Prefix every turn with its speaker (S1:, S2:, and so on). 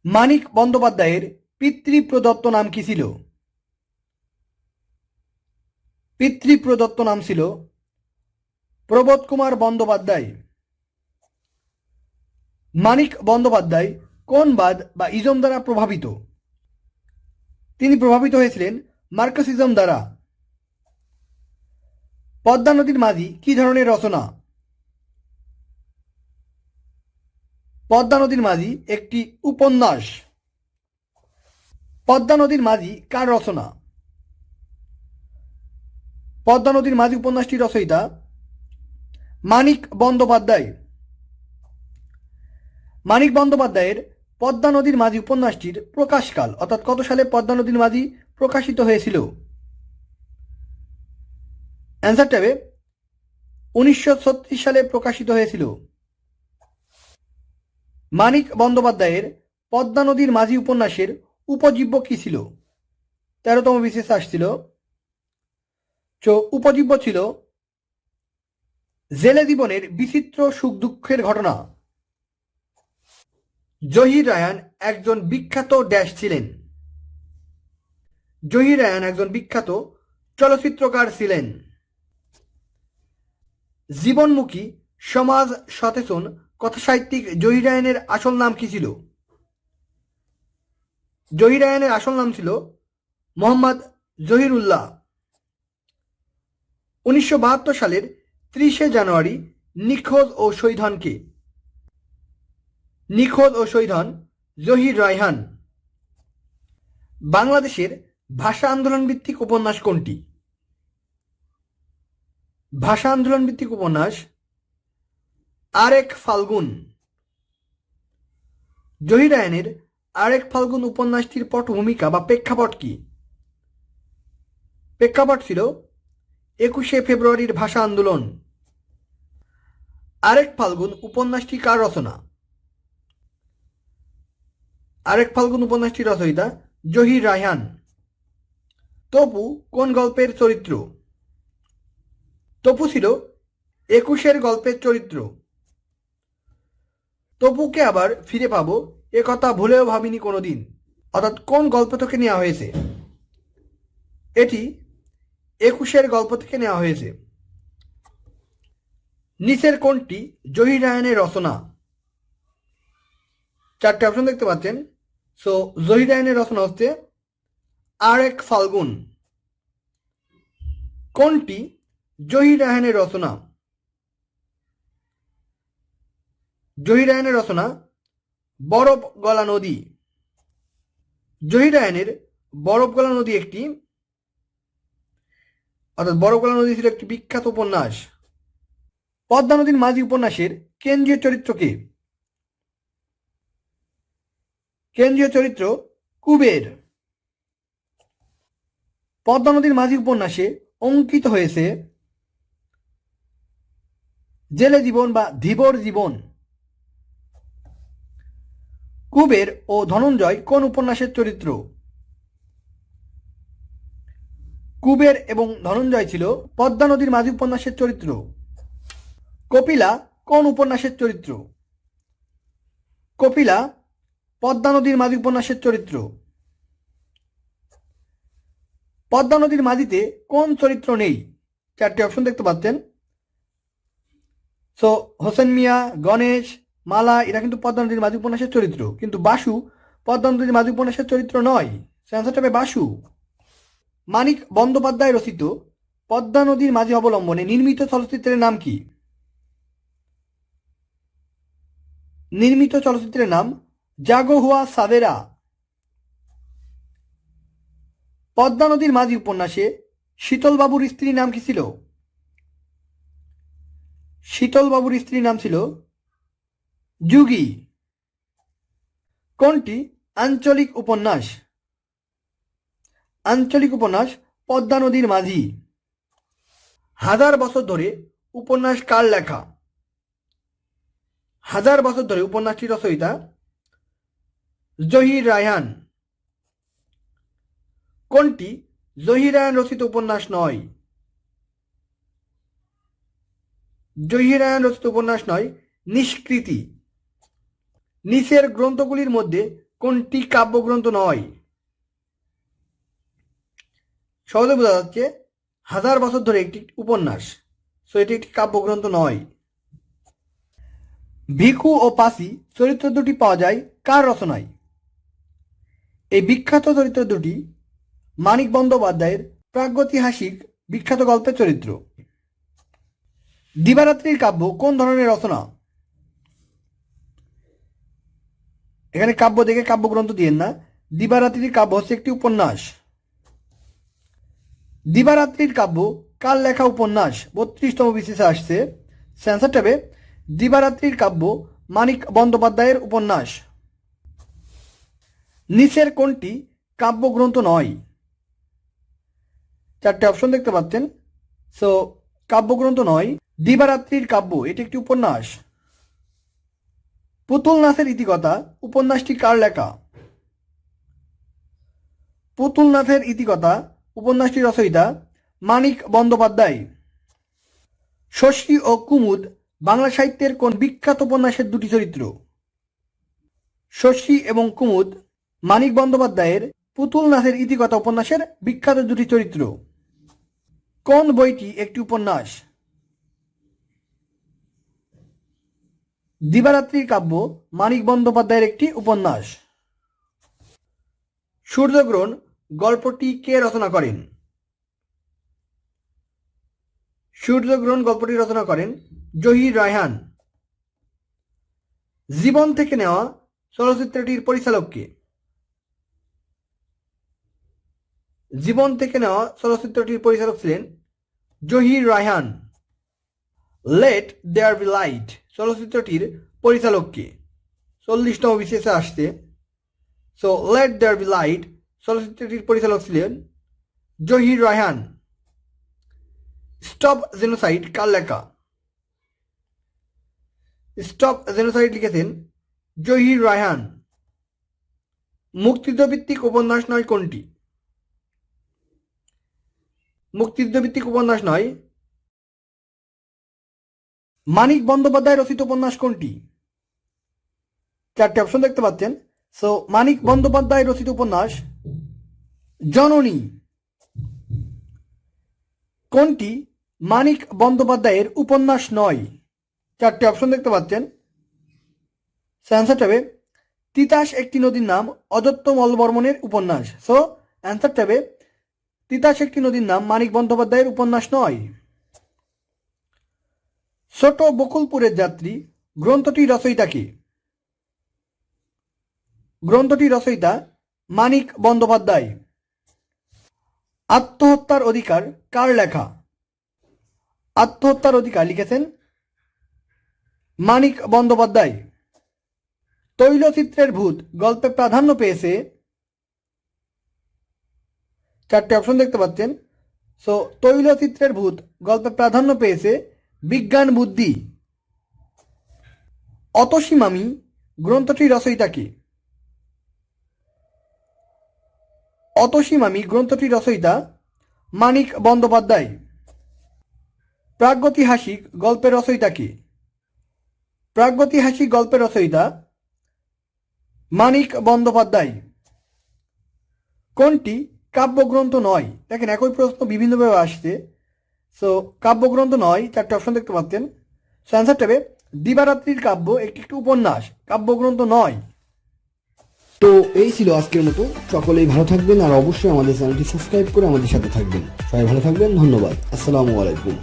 S1: মানিক বন্দ্যোপাধ্যায়ের পিতৃপ্রদত্ত নাম কি ছিল? পিতৃপ্রদত্ত নাম ছিল প্রবোধ কুমার বন্দ্যোপাধ্যায়। মানিক বন্দ্যোপাধ্যায় কোন বাদ বা ইজম দ্বারা প্রভাবিত? তিনি প্রভাবিত হয়েছিলেন মার্কসিজম দ্বারা। পদ্মা নদীর মাঝি কি ধরনের রচনা? পদ্মা নদীর মাঝি একটি উপন্যাস। পদ্মা নদীর মাঝি কার রচনা? পদ্মা নদীর মাঝি উপন্যাসটির রচয়িতা মানিক বন্দ্যোপাধ্যায়। মানিক বন্দ্যোপাধ্যায়ের পদ্মা নদীর মাঝি উপন্যাসটির প্রকাশকাল অর্থাৎ কত সালে পদ্মা নদীর মাঝি প্রকাশিত হয়েছিল? অ্যান্সারটা হবে 1936 সালে প্রকাশিত হয়েছিল। মানিক বন্দ্যোপাধ্যায়ের পদ্মা নদীর মাঝি উপন্যাসের উপজীব্য কি ছিল? 13তম বিশেষ আসছিল। উপজীব্য ছিল জেলে জীবনের বিচিত্র সুখ দুঃখের ঘটনা। জহির রায়হান একজন বিখ্যাত ড্যাশ ছিলেন। জহির রায়হান একজন বিখ্যাত চলচ্চিত্রকার ছিলেন। জীবনমুখী সমাজ সচেতন কথাসাহিত্যিক জহির রায়হানের আসল নাম কি ছিল? জহির রায়হানের আসল নাম ছিল মোহাম্মদ জহিরুল্লাহ। 1972 সালের 30শে জানুয়ারি নিখোঁজ ও শহীদ হন কে? নিখোঁজ ও শহীদ হন জহির রায়হান। বাংলাদেশের ভাষা আন্দোলন ভিত্তিক উপন্যাস কোনটি? ভাষা আন্দোলন ভিত্তিক উপন্যাস আরেক ফাল্গুন। জহির রায়হানের আরেক ফাল্গুন উপন্যাসটির পটভূমিকা বা প্রেক্ষাপট কি? প্রেক্ষাপট ছিল 21শে ফেব্রুয়ারির ভাষা আন্দোলন। আরেক ফাল্গুন উপন্যাসটি কার রচনা? আরেক ফাল্গুন উপন্যাসটির রচয়িতা জহির রায়হান। তপু কোন গল্পের চরিত্র? তপু ছিল 21-এর গল্পের চরিত্র। তপুকে আবার ফিরে পাবো এ কথা ভুলেও ভাবিনি কোনোদিন, অর্থাৎ কোন গল্প থেকে নেওয়া হয়েছে? এটি 21-এর গল্প থেকে নেওয়া হয়েছে। নিচের কোনটি জহির রায়হানের রচনা? 4টে অপশন দেখতে পাচ্ছেন। জহির রায়হানের রচনা হচ্ছে আরেক ফাল্গুন। কোনটি জহির রায়হানের রচনা? জহির রায়হানের রচনা বরফ গলা নদী। জহির রায়হানের বরফ গলা নদী একটি বরফ গলা নদী ছিল একটি বিখ্যাত উপন্যাস। পদ্মা নদীর মাঝি উপন্যাসের কেন্দ্রীয় চরিত্র কে? কেন্দ্রীয় চরিত্র কুবের। পদ্মা নদীর মাঝি উপন্যাসে অঙ্কিত হয়েছে জেলে জীবন বা ধীবর জীবন। কুবের ও ধনঞ্জয় কোন উপন্যাসের চরিত্র? কুবের এবং ধনঞ্জয় ছিল পদ্মা নদীর মাঝি উপন্যাসের চরিত্র। কপিলা কোন উপন্যাসের চরিত্র? কপিলা পদ্মা নদীর মাঝি উপন্যাসের চরিত্র। পদ্মা নদীর মাঝিতে কোন চরিত্র নেই? 4টে অপশন দেখতে পাচ্ছেন। হোসেন মিয়া, গণেশ, মালা এরা কিন্তু পদ্মা নদীর মাঝি উপন্যাসের চরিত্র, কিন্তু বাসু পদ্মা নদীর মাঝি উপন্যাসের চরিত্র নয়। অ্যান্সারটা হবে বাসু। মানিক বন্দ্যোপাধ্যায় রচিত পদ্মা নদীর মাঝি অবলম্বনে নির্মিত চলচ্চিত্রের নাম কি? নির্মিত চলচ্চিত্রের নাম জাগো হুয়া সাবেরা। পদ্মা নদীর মাঝি উপন্যাসে শীতল বাবুর স্ত্রীর নাম কি ছিল? শীতল বাবুর স্ত্রীর নাম ছিল যুগী। কোনটি আঞ্চলিক উপন্যাস? আঞ্চলিক উপন্যাস পদ্মা নদীর মাঝি। হাজার বছর ধরে উপন্যাস কার লেখা? হাজার বছর ধরে উপন্যাসটির রচয়িতা জহির রায়হান। কোনটি জহির রায়হান রচিত উপন্যাস নয়? জহির রায়হান রচিত উপন্যাস নয় নিষ্কৃতি। নিচের গ্রন্থগুলির মধ্যে কোনটি কাব্যগ্রন্থ নয়? সহজে বোঝা যাচ্ছে, 1000 বছর ধরে একটি উপন্যাস, সো এটি একটি কাব্যগ্রন্থ নয়। ভিখু ও পাসি চরিত্র দুটি পাওয়া যায় কার রচনায়? এই বিখ্যাত চরিত্র দুটি মানিক বন্দ্যোপাধ্যায়ের প্রাগৈতিহাসিক বিখ্যাত গল্পের চরিত্র। দিবারাত্রির কাব্য কোন ধরনের রচনা? এখানে কাব্য দেখে কাব্যগ্রন্থ দিয়েন না, দিবারাত্রির কাব্য হচ্ছে একটি উপন্যাস। দিবারাত্রির কাব্য কার লেখা উপন্যাস? 32তম বিসিএসে আসছে। সেন্সার ট্যাবে দিবারাত্রির কাব্য মানিক বন্দ্যোপাধ্যায়ের উপন্যাস। নিচের কোনটি কাব্যগ্রন্থ নয়? 4টে অপশন দেখতে পাচ্ছেন। সো কাব্যগ্রন্থ নয় দিবারাত্রির কাব্য, এটি একটি উপন্যাস। পুতুল নাথের ইতিকথা উপন্যাসটি কার লেখা? পুতুল নাথের ইতিকথা উপন্যাসটির রচয়িতা মানিক বন্দ্যোপাধ্যায়। শশী ও কুমুদ বাংলা সাহিত্যের কোন বিখ্যাত উপন্যাসের দুটি চরিত্র? শশী এবং কুমুদ মানিক বন্দ্যোপাধ্যায়ের পুতুল নাথের ইতিকথা উপন্যাসের বিখ্যাত দুটি চরিত্র। কোন বইটি একটি উপন্যাস? দিবারাত্রির কাব্য মানিক বন্দ্যোপাধ্যায়ের একটি উপন্যাস। সূর্যগ্রহণ গল্পটি কে রচনা করেন? সূর্যগ্রহণ গল্পটি রচনা করেন জহির রায়হান। জীবন থেকে নেওয়া চলচ্চিত্রটির পরিচালক কে? জীবন থেকে নেওয়া চলচ্চিত্রটির পরিচালক ছিলেন Zahir Raihan. Let there be light চলচ্চিত্রটির পরিচালক কে? 40তম বিসিএসে আসছে। So let there be light চলচ্চিত্রটির পরিচালক ছিলেন জহির রায়হান। স্টপ জেনোসাইড কার লেখা? স্টপ জেনোসাইড লিখেছেন জহির রায়হান। মুক্তিযুদ্ধভিত্তিক উপন্যাস নয় কোনটি? মুক্তিযুদ্ধভিত্তিক উপন্যাস নয় মানিক বন্দ্যোপাধ্যায় রচিত উপন্যাস কোনটি? 4টে অপশন দেখতে পাচ্ছেন। সো মানিক বন্দ্যোপাধ্যায় রচিত উপন্যাস জননী। কোনটি মানিক বন্দ্যোপাধ্যায়ের উপন্যাস নয়? 4টে অপশন দেখতে পাচ্ছেন। অ্যান্সার ট্যাবে তিতাস একটি নদীর নাম অদত্ত মলবর্মণের উপন্যাস। সো অ্যান্সার ট্যাবে তিতাস একটি নদীর নাম মানিক বন্দ্যোপাধ্যায়ের উপন্যাস নয়। ছোট বকুলপুরের যাত্রী গ্রন্থটির রচয়িতা কে? গ্রন্থটির রচয়িতা মানিক বন্দ্যোপাধ্যায়। আত্মহত্যার অধিকার কার লেখা? আত্মহত্যার অধিকার লিখেছেন মানিক বন্দ্যোপাধ্যায়। তৈলচিত্রের ভূত গল্পে প্রাধান্য পেয়েছে। 4টে অপশন দেখতে পাচ্ছেন। সো তৈলচিত্রের ভূত গল্পে প্রাধান্য পেয়েছে বিজ্ঞান বুদ্ধি। অতসী মামি গ্রন্থটির রচয়িতা কে? অতসী মামি গ্রন্থটির রচয়িতা মানিক বন্দ্যোপাধ্যায়। প্রাগৈতিহাসিক গল্পের রচয়িতা কে? প্রাগৈতিহাসিক গল্পের রচয়িতা মানিক বন্দ্যোপাধ্যায়। কোনটি কাব্যগ্রন্থ নয়? দেখেন একই প্রশ্ন বিভিন্নভাবে আসছে। সো কাব্যগ্রন্থ নয় 4টে অপশন দেখতে পাচ্ছেন। সো অ্যান্সার ট্যাবে দিবারাত্রির কাব্য একটি উপন্যাস, কাব্যগ্রন্থ নয়। তো এই ছিল আজকের মতো। সকলেই ভালো থাকবেন আর অবশ্যই আমাদের চ্যানেলটি সাবস্ক্রাইব করে আমাদের সাথে থাকবেন। সবাই ভালো থাকবেন, ধন্যবাদ, আসসালামু আলাইকুম।